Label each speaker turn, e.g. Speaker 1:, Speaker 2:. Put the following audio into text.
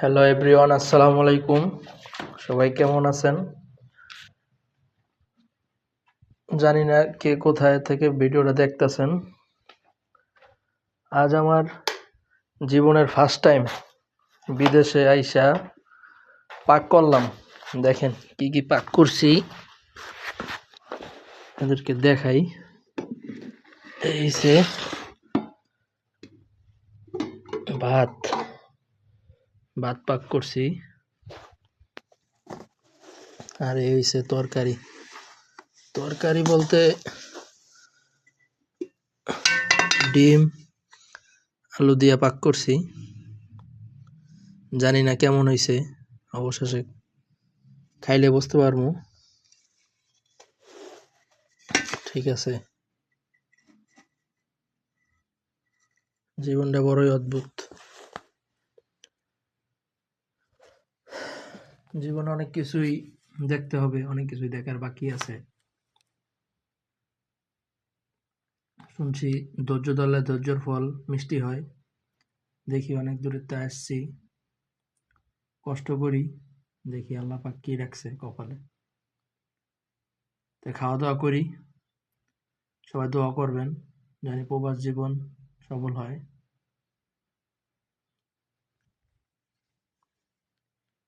Speaker 1: Hello everyone, আসসালামু আলাইকুম। সবাই কেমন আছেন? জানি না কে কোথায় থেকে ভিডিওটা দেখতেছেন। আজ আমার জীবনের ফার্স্ট টাইম বিদেশে আইসা পাক করলাম। দেখেন কি কি পাক করছি, এদেরকে দেখাই। এই যে ভাত ভাত পাক করছি, আর এই হইছে তরকারি। তরকারি বলতে ডিম আলু দিয়া পাক করছি। জানি না কেমন হইছে, অবশেষে খাইলে বুঝতে পারবো। ঠিক আছে, জীবনটা বড়ই অদ্ভুত। জীবনে অনেক কিছুই দেখতে হবে, অনেক কিছুই দেখার বাকি আছে। শুনছি ধৈর্য ধরলে ধৈর্যের ফল মিষ্টি হয়। দেখি অনেক দূরত্বে আসছি, কষ্ট করি, দেখি আল্লাহ পাক কি রাখছে কপালে। তাই খাওয়া দাওয়া করি, সবাই দোয়া করবেন জানি প্রবাস জীবন সফল হয়।